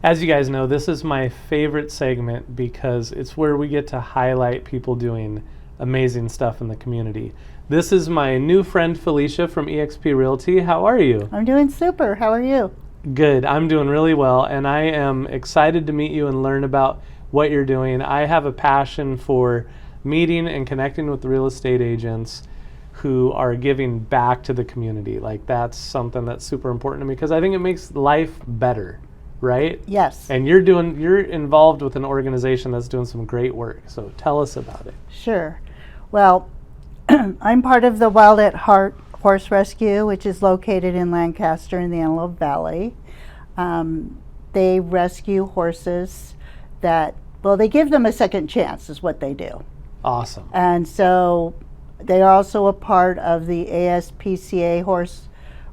As you guys know, this is my favorite segment because it's where we get to highlight people doing amazing stuff in the community. This is my new friend Felicia from eXp Realty. How are you? I'm doing super. How are you? Good. I'm doing really well, and I am excited to meet you and learn about what you're doing. I have a passion for meeting and connecting with real estate agents who are giving back to the community. Like, that's something that's super important to me because I think it makes life better, right? Yes. And you're involved with an organization that's doing some great work. So tell us about it. Sure. Well, I'm part of the Wild at Heart Horse Rescue, which is located in Lancaster in the Antelope Valley. They rescue horses they give them a second chance is what they do. Awesome. And so they are also a part of the ASPCA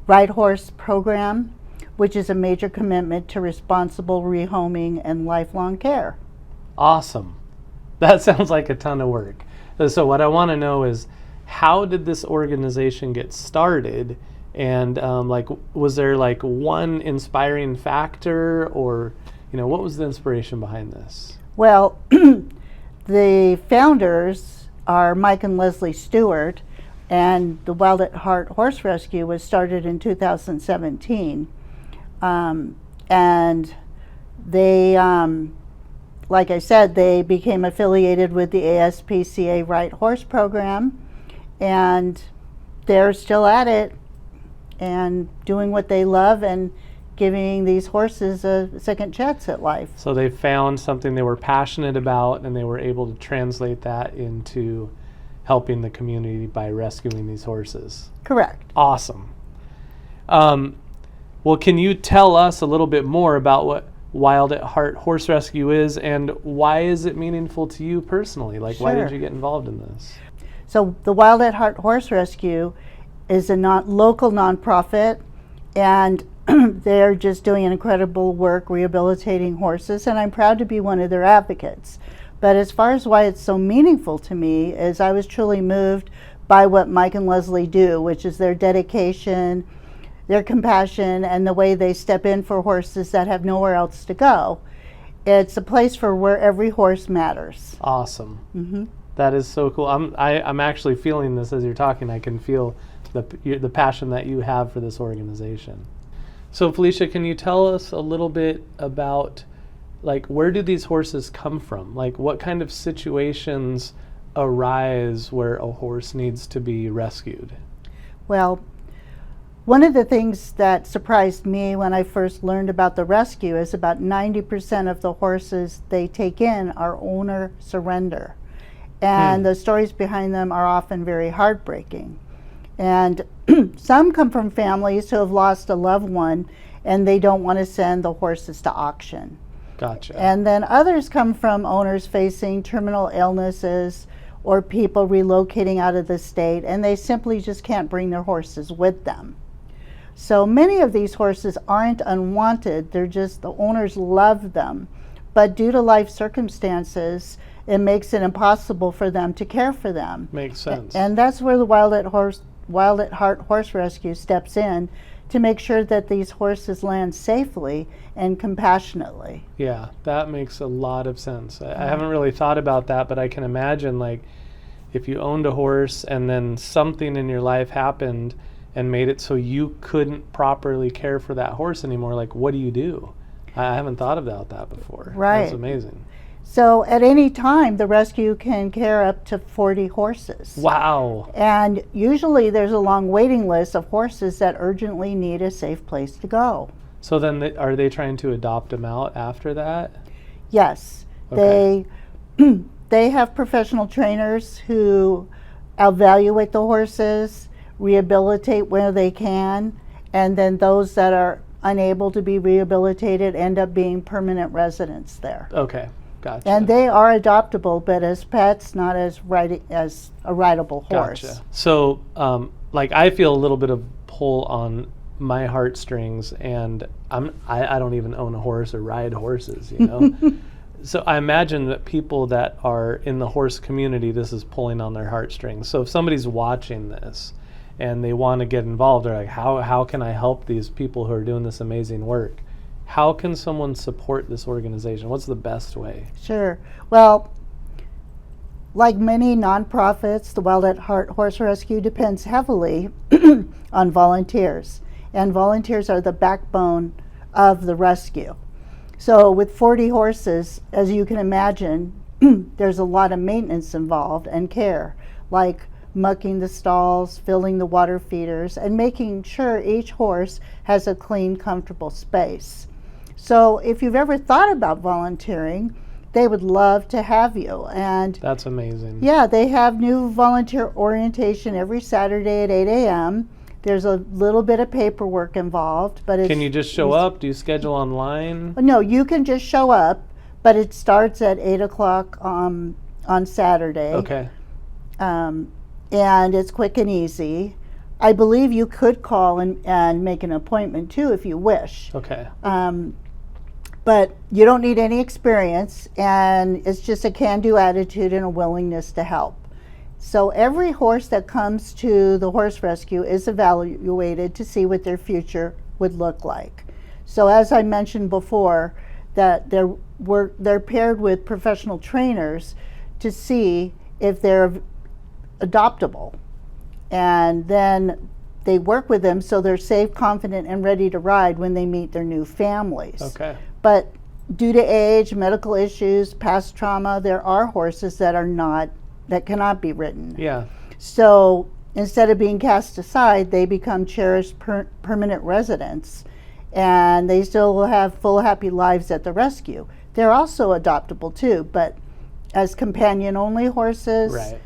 Ride Horse program, which is a major commitment to responsible rehoming and lifelong care. Awesome. That sounds like a ton of work. So what I want to know is, how did this organization get started? And was there like one inspiring factor, or what was the inspiration behind this? Well, the founders are Mike and Leslie Stewart, and the Wild at Heart Horse Rescue was started in 2017. And they, like I said, they became affiliated with the ASPCA Right Horse program, and they're still at it and doing what they love and giving these horses a second chance at life. So they found something they were passionate about, and they were able to translate that into helping the community by rescuing these horses. Correct. Awesome. Well, can you tell us a little bit more about what Wild at Heart Horse Rescue is, and why is it meaningful to you personally? Like, Sure. Why did you get involved in this? So the Wild at Heart Horse Rescue is a local nonprofit, and they're just doing incredible work rehabilitating horses, and I'm proud to be one of their advocates. But as far as why it's so meaningful to me is I was truly moved by what Mike and Leslie do, which is their dedication, their compassion, and the way they step in for horses that have nowhere else to go. It's a place for where every horse matters. Awesome. Mm-hmm. That is so cool. I'm actually feeling this as you're talking. I can feel the passion that you have for this organization. So Felicia, can you tell us a little bit about, like, where do these horses come from? Like, what kind of situations arise where a horse needs to be rescued? Well, one of the things that surprised me when I first learned about the rescue is about 90% of the horses they take in are owner surrender. And the stories behind them are often very heartbreaking. And some come from families who have lost a loved one and they don't want to send the horses to auction. Gotcha. And then others come from owners facing terminal illnesses or people relocating out of the state, and they simply just can't bring their horses with them. So many of these horses aren't unwanted, they're just the owners love them. But due to life circumstances, it makes it impossible for them to care for them. Makes sense. And that's where the Wild at Heart Horse Rescue steps in to make sure that these horses land safely and compassionately. Yeah, that makes a lot of sense. I haven't really thought about that, but I can imagine, like, if you owned a horse and then something in your life happened and made it so you couldn't properly care for that horse anymore, like, what do you do? I haven't thought about that before. Right. That's amazing. So at any time, the rescue can care up to 40 horses. Wow. And usually there's a long waiting list of horses that urgently need a safe place to go. So then are they trying to adopt them out after that? Yes. Okay. They have professional trainers who evaluate the horses, rehabilitate where they can, and then those that are unable to be rehabilitated end up being permanent residents there. Okay. Gotcha. And they are adoptable, but as pets, not as a rideable horse. Gotcha. So, I feel a little bit of pull on my heartstrings, and I don't even own a horse or ride horses, So I imagine that people that are in the horse community, this is pulling on their heartstrings. So if somebody's watching this and they want to get involved, they're like, how can I help these people who are doing this amazing work? How can someone support this organization? What's the best way? Sure. Well, like many nonprofits, the Wild at Heart Horse Rescue depends heavily on volunteers. And volunteers are the backbone of the rescue. So with 40 horses, as you can imagine, there's a lot of maintenance involved and care, like mucking the stalls, filling the water feeders, and making sure each horse has a clean, comfortable space. So if you've ever thought about volunteering, they would love to have you. And That's amazing. yeah, they have new volunteer orientation every Saturday at 8 a.m. There's a little bit of paperwork involved, but it's... Can you just show up? Do you schedule online? No, you can just show up, but it starts at 8 o'clock on Saturday. Okay. And it's quick and easy. I believe you could call and make an appointment too if you wish. Okay. But you don't need any experience, and it's just a can-do attitude and a willingness to help. So every horse that comes to the horse rescue is evaluated to see what their future would look like. So as I mentioned before, that they're paired with professional trainers to see if they're adoptable. And then they work with them so they're safe, confident, and ready to ride when they meet their new families. Okay. But due to age, medical issues, past trauma, there are horses that cannot be ridden. Yeah. So instead of being cast aside, they become cherished permanent residents, and they still will have full happy lives at the rescue. They're also adoptable too, but as companion-only horses. Right.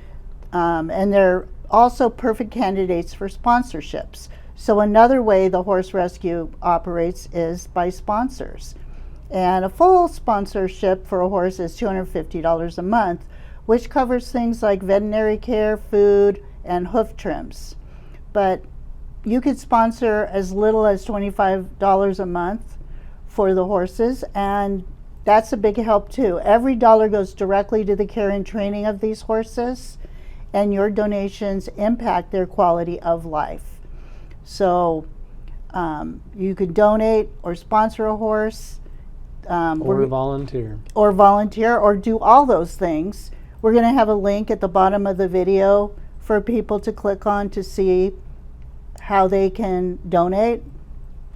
And they're also perfect candidates for sponsorships. So another way the horse rescue operates is by sponsors. And a full sponsorship for a horse is $250 a month, which covers things like veterinary care, food, and hoof trims. But you could sponsor as little as $25 a month for the horses, and that's a big help too. Every dollar goes directly to the care and training of these horses, and your donations impact their quality of life. So you could donate or sponsor a horse. Or volunteer. Or volunteer, or do all those things. We're going to have a link at the bottom of the video for people to click on to see how they can donate.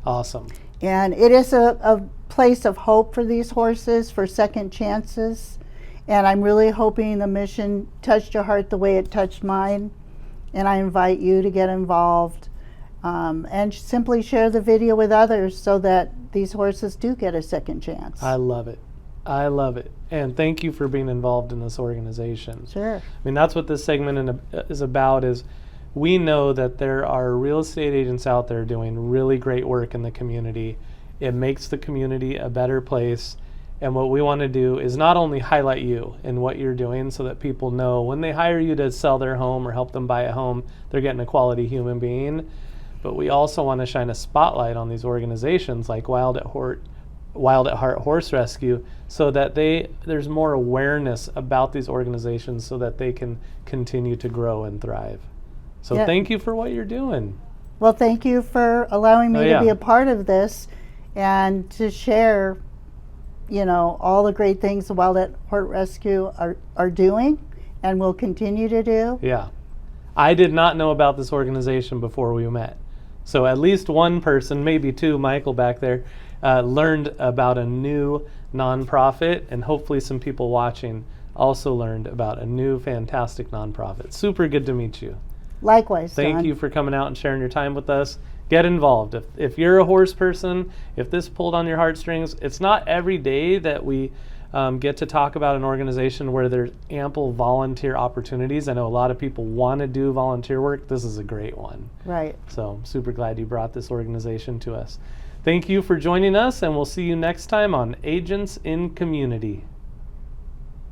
Awesome. And it is a place of hope for these horses, for second chances. And I'm really hoping the mission touched your heart the way it touched mine. And I invite you to get involved and simply share the video with others so that these horses do get a second chance. I love it. I love it. And thank you for being involved in this organization. Sure. I mean, that's what this segment is about, is we know that there are real estate agents out there doing really great work in the community. It makes the community a better place. And what we want to do is not only highlight you and what you're doing so that people know when they hire you to sell their home or help them buy a home, they're getting a quality human being. But we also want to shine a spotlight on these organizations like Wild at Heart Horse Rescue, so that there's more awareness about these organizations so that they can continue to grow and thrive. So Yeah. Thank you for what you're doing. Well, thank you for allowing me Oh, yeah. to be a part of this and to share, all the great things the Wild at Heart Rescue are doing and will continue to do. Yeah. I did not know about this organization before we met. So at least one person, maybe two, Michael back there, learned about a new nonprofit, and hopefully some people watching also learned about a new fantastic nonprofit. Super good to meet you. Likewise, Thank Don. you for coming out and sharing your time with us. Get involved. If you're a horse person, if this pulled on your heartstrings, it's not every day that we get to talk about an organization where there's ample volunteer opportunities. I know a lot of people want to do volunteer work. This is a great one. Right. So I'm super glad you brought this organization to us. Thank you for joining us, and we'll see you next time on Agents in Community.